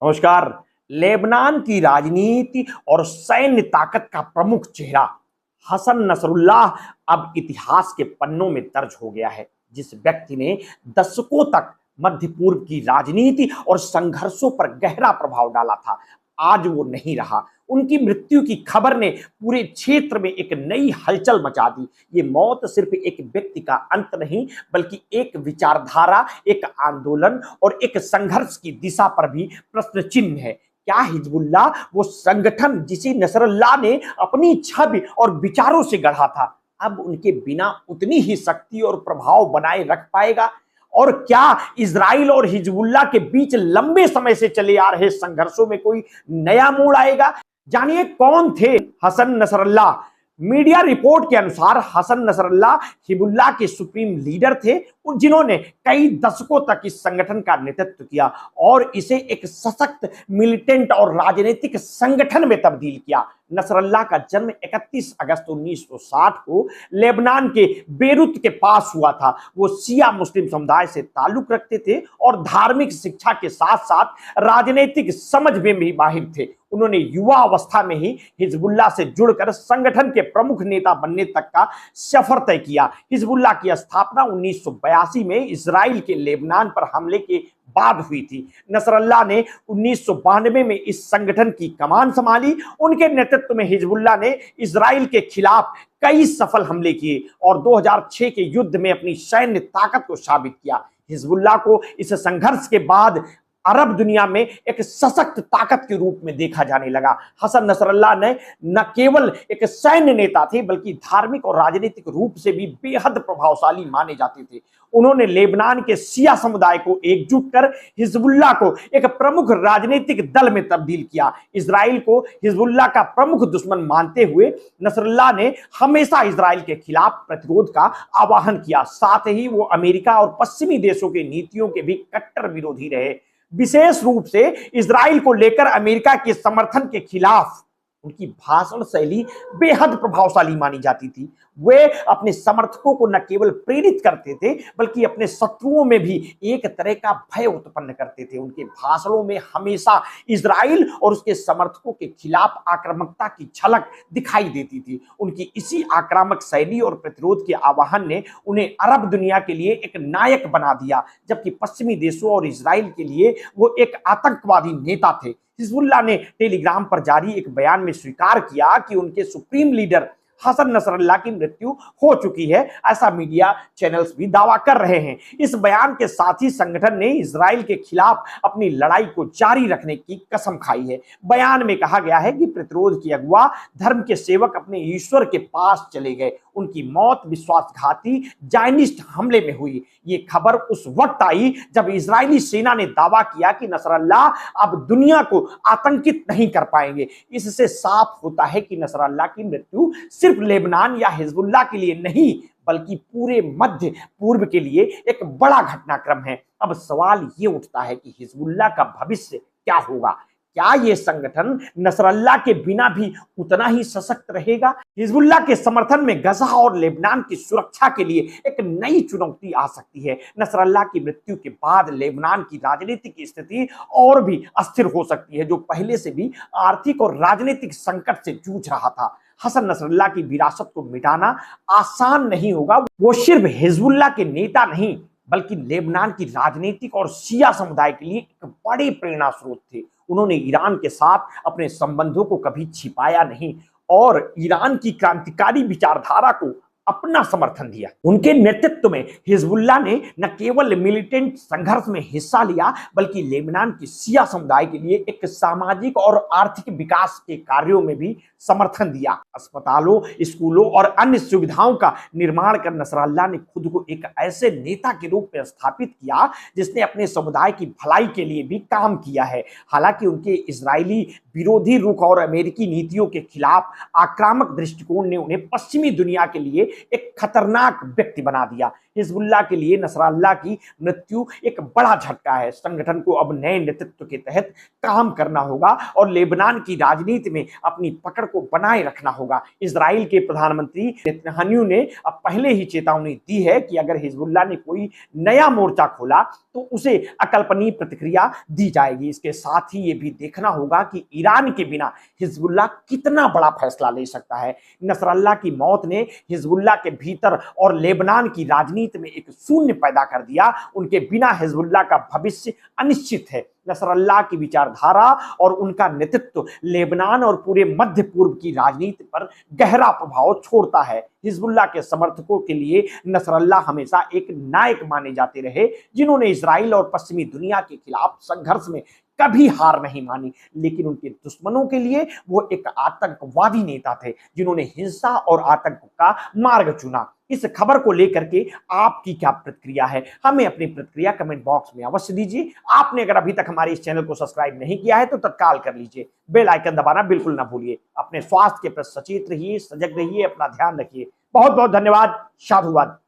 नमस्कार। लेबनान की राजनीति और सैन्य ताकत का प्रमुख चेहरा हसन नसरुल्लाह अब इतिहास के पन्नों में दर्ज हो गया है। जिस व्यक्ति ने दशकों तक मध्य पूर्व की राजनीति और संघर्षों पर गहरा प्रभाव डाला था, आज वो नहीं रहा। उनकी मृत्यु की खबर ने पूरे क्षेत्र में एक नई हलचल मचा दी। ये मौत सिर्फ एक व्यक्ति का अंत नहीं, बल्कि एक विचारधारा, एक आंदोलन और एक संघर्ष की दिशा पर भी प्रश्न चिन्ह है। क्या हिजबुल्लाह वो संगठन जिसे नसरुल्लाह ने अपनी छवि और विचारों से गढ़ा था, अब उनके बिना उतनी ही शक्ति और प्रभाव बनाए रख पाएगा? और क्या इजराइल और हिजबुल्लाह के बीच लंबे समय से चले आ रहे संघर्षों में कोई नया मोड़ आएगा? जानिए कौन थे हसन नसरुल्लाह। मीडिया रिपोर्ट के अनुसार हसन नसरुल्लाह हिजबुल्लाह के सुप्रीम लीडर थे, जिन्होंने कई दशकों तक इस संगठन का नेतृत्व किया और इसे एक सशक्त मिलिटेंट और राजनीतिक संगठन में तब्दील किया। नसरुल्लाह का जन्म 31 अगस्त 1960 को लेबनान के बेरूत के पास हुआ था। वो शिया मुस्लिम समुदाय से ताल्लुक रखते थे और धार्मिक शिक्षा के साथ साथ राजनीतिक समझ में भी माहिर थे। उन्होंने युवा अवस्था में ही हिजबुल्लाह से जुड़कर संगठन के प्रमुख नेता बनने तक का सफर तय किया। हिजबुल्लाह की स्थापना 1982 में इजराइल के लेबनान पर हमले के बाद हुई थी। नसरुल्लाह ने 1992 में इस संगठन की कमान संभाली। उनके नेतृत्व में हिजबुल्लाह ने इजराइल के खिलाफ कई सफल हमले किए और 2006 के युद्ध में अपनी सैन्य ताकत को साबित किया। हिजबुल्लाह को इस संघर्ष के बाद अरब दुनिया में एक सशक्त ताकत के रूप में देखा जाने लगा। हसन नसरुल्लाह ने न केवल एक सैन्य नेता थे, बल्कि धार्मिक और राजनीतिक रूप से भी बेहद प्रभावशाली माने जाते थे। उन्होंने लेबनान के शिया समुदाय को एकजुट कर हिजबुल्लाह को एक प्रमुख राजनीतिक दल में तब्दील किया। इजराइल को हिजबुल्लाह का प्रमुख दुश्मन मानते हुए नसरुल्लाह ने हमेशा इजराइल के खिलाफ प्रतिरोध का आह्वान किया। साथ ही वो अमेरिका और पश्चिमी देशों की नीतियों के भी कट्टर विरोधी रहे। विशेष रूप से इजराइल को लेकर अमेरिका के समर्थन के खिलाफ उनकी भाषण शैली बेहद प्रभावशाली मानी जाती थी। वे अपने समर्थकों को न केवल प्रेरित करते थे, बल्कि अपने शत्रुओं में भी एक तरह का भय उत्पन्न करते थे। उनके भाषणों में हमेशा इजराइल और उसके समर्थकों के खिलाफ आक्रामकता की झलक दिखाई देती थी। उनकी इसी आक्रामक शैली और प्रतिरोध के आह्वान ने उन्हें अरब दुनिया के लिए एक नायक बना दिया, जबकि पश्चिमी देशों और इजराइल के लिए वो एक आतंकवादी नेता थे। हिजबुल्लाह ने टेलीग्राम पर जारी एक बयान में स्वीकार किया कि उनके सुप्रीम लीडर हसन नसरुल्लाह की मृत्यु हो चुकी है। ऐसा मीडिया चैनल्स भी दावा कर रहे हैं। इस बयान के साथ ही संगठन ने इजराइल के खिलाफ अपनी लड़ाई को जारी रखने की कसम खाई है। बयान में कहा गया है कि प्रतिरोध की अगुवा धर्म के सेवक अपने ईश्वर के पास चले गए। उनकी मौत विश्वासघाती जायनिस्ट हमले में हुई। ये खबर उस वक्त आई जब इजरायली सेना ने दावा किया कि नसरुल्लाह अब दुनिया को आतंकित नहीं कर पाएंगे। इससे साफ होता है कि नसरुल्लाह की मृत्यु सिर्फ लेबनान या हिजबुल्लाह के लिए नहीं, बल्कि पूरे मध्य पूर्व के लिए एक बड़ा घटनाक्रम है। अब सवाल ये उठता है कि हिजबुल्लाह का भविष्य क्या होगा? क्या ये संगठन नसरुल्लाह के बिना भी उतना ही सशक्त रहेगा? हिजबुल्लाह के समर्थन में गजा और लेबनान की सुरक्षा के लिए एक नई चुनौती आ सकती है। नसरुल्लाह की मृत्यु के बाद लेबनान की राजनीतिक स्थिति और भी अस्थिर हो सकती है, जो पहले से भी आर्थिक और राजनीतिक संकट से जूझ रहा था। हसन नसरुल्लाह की विरासत को मिटाना आसान नहीं होगा। वो सिर्फ हिजबुल्लाह के नेता नहीं, बल्कि लेबनान की राजनीतिक और शिया समुदाय के लिए एक बड़े प्रेरणा स्रोत थे। उन्होंने ईरान के साथ अपने संबंधों को कभी छिपाया नहीं और ईरान की क्रांतिकारी विचारधारा को अपना समर्थन दिया। उनके नेतृत्व में हिजबुल्लाह ने न केवल मिलिटेंट संघर्ष में हिस्सा लिया, बल्कि लेबनान की शिया समुदाय के लिए एक सामाजिक और आर्थिक विकास के कार्यों में भी समर्थन दिया। अस्पतालों, स्कूलों और अन्य सुविधाओं का निर्माण कर नसरुल्लाह ने खुद को एक ऐसे नेता के रूप में स्थापित किया जिसने अपने समुदाय की भलाई के लिए भी काम किया है। हालांकि उनके इजरायली विरोधी रुख और अमेरिकी नीतियों के खिलाफ आक्रामक दृष्टिकोण ने उन्हें पश्चिमी दुनिया के लिए एक खतरनाक व्यक्ति बना दिया। हिजबुल्लाह के लिए नसरल्लाह की मृत्यु एक बड़ा झटका है। संगठन को अब नए नेतृत्व के तहत काम करना होगा और लेबनान की राजनीति में अपनी पकड़ को बनाए रखना होगा। इजराइल के प्रधानमंत्री नेतन्याहू ने अब पहले ही चेतावनी दी है कि अगर हिजबुल्लाह ने कोई नया मोर्चा खोला तो उसे अकल्पनीय प्रतिक्रिया दी जाएगी। इसके साथ ही ये भी देखना होगा कि ईरान के बिना हिजबुल्लाह कितना बड़ा फैसला ले सकता है। नसरल्लाह की मौत ने हिजबुल्लाह के भीतर और लेबनान की राजनीति में एक शून्य पैदा कर दिया। उनके बिना हिजबुल्लाह का भविष्य अनिश्चित है। नसरल्लाह की विचारधारा और उनका नेतृत्व लेबनान और पूरे मध्य पूर्व की राजनीति पर गहरा प्रभाव छोड़ता है। हिजबुल्लाह के समर्थकों के लिए नसरल्लाह हमेशा एक नायक माने जाते रहे, जिन्होंने इजराइल और पश्चिमी दुनिया के खिलाफ संघर्ष में कभी हार नहीं मानी। लेकिन उनके दुश्मनों के लिए वो एक आतंकवादी नेता थे, जिन्होंने हिंसा और आतंक का मार्ग चुना। इस खबर को लेकर के आपकी क्या प्रतिक्रिया है? हमें अपनी प्रतिक्रिया कमेंट बॉक्स में अवश्य दीजिए। आपने अगर अभी तक हमारे इस चैनल को सब्सक्राइब नहीं किया है तो तत्काल कर लीजिए। बेल आइकन दबाना बिल्कुल ना भूलिए। अपने स्वास्थ्य के प्रति सचेत रहिए, सजग रहिए, अपना ध्यान रखिए। बहुत बहुत धन्यवाद। साधुवाद।